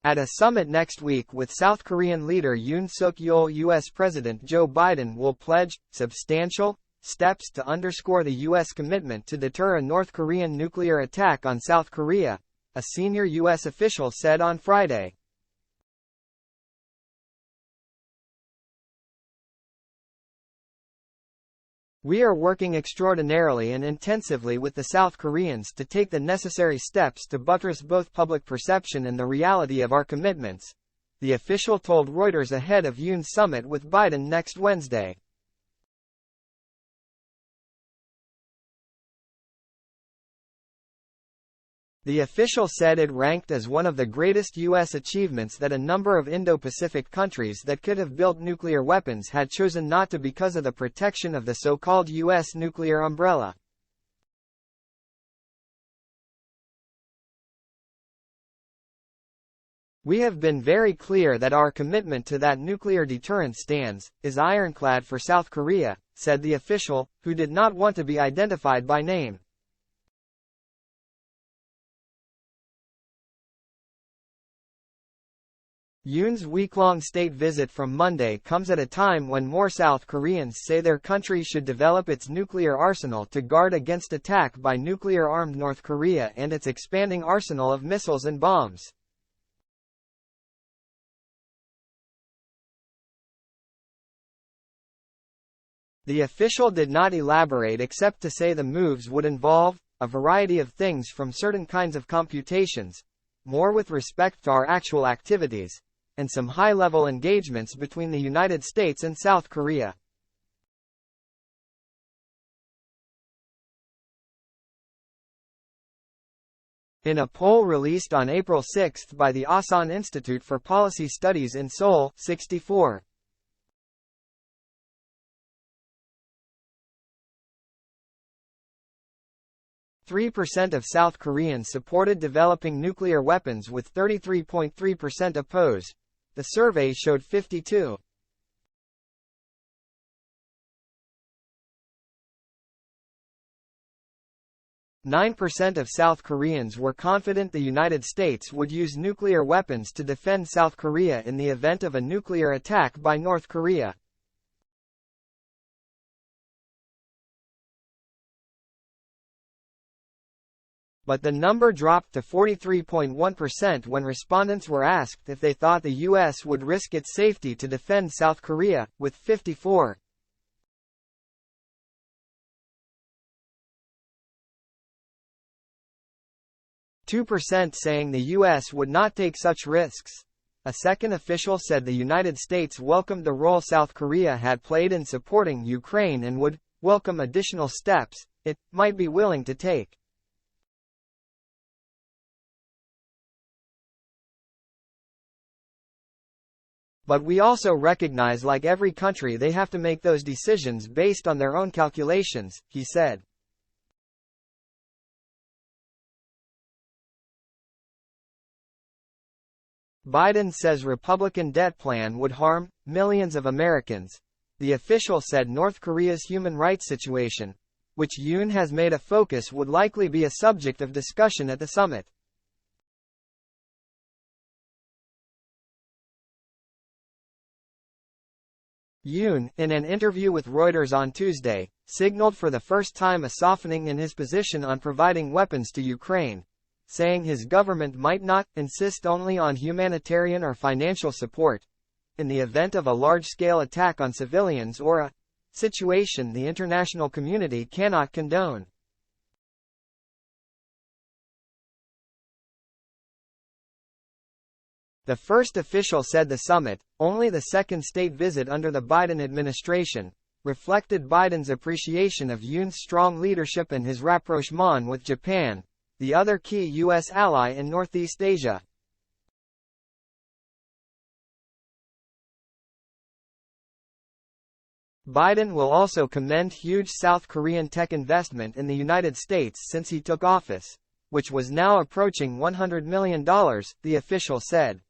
At a summit next week with South Korean leader Yoon Suk-yeol, U.S. President Joe Biden will pledge substantial steps to underscore the U.S. commitment to deter a North Korean nuclear attack on South Korea, a senior U.S. official said on Friday. We are working extraordinarily and intensively with the South Koreans to take the necessary steps to buttress both public perception and the reality of our commitments, the official told Reuters ahead of Yoon's summit with Biden next Wednesday. The official said it ranked as one of the greatest U.S. achievements that a number of Indo-Pacific countries that could have built nuclear weapons had chosen not to because of the protection of the so-called U.S. nuclear umbrella. We have been very clear that our commitment to that nuclear deterrence is ironclad for South Korea, said the official, who did not want to be identified by name. Yoon's week-long state visit from Monday comes at a time when more South Koreans say their country should develop its nuclear arsenal to guard against attack by nuclear-armed North Korea and its expanding arsenal of missiles and bombs. The official did not elaborate except to say the moves would involve a variety of things from certain kinds of computations, more with respect to our actual activities, and some high-level engagements between the United States and South Korea. In a poll released on April 6 by the Asan Institute for Policy Studies in Seoul, 3% of South Koreans supported developing nuclear weapons with 33.3% opposed. The survey showed 9% of South Koreans were confident the United States would use nuclear weapons to defend South Korea in the event of a nuclear attack by North Korea. But the number dropped to 43.1% when respondents were asked if they thought the U.S. would risk its safety to defend South Korea, with 54.2% saying the U.S. would not take such risks. A second official said the United States welcomed the role South Korea had played in supporting Ukraine and would welcome additional steps it might be willing to take. But we also recognize, like every country, they have to make those decisions based on their own calculations, he said. Biden says Republican debt plan would harm millions of Americans. The official said North Korea's human rights situation, which Yoon has made a focus, would likely be a subject of discussion at the summit. Yoon, in an interview with Reuters on Tuesday, signaled for the first time a softening in his position on providing weapons to Ukraine, saying his government might not insist only on humanitarian or financial support in the event of a large-scale attack on civilians or a situation the international community cannot condone. The first official said the summit, only the second state visit under the Biden administration, reflected Biden's appreciation of Yoon's strong leadership and his rapprochement with Japan, the other key U.S. ally in Northeast Asia. Biden will also commend huge South Korean tech investment in the United States since he took office, which was now approaching $100 million, the official said.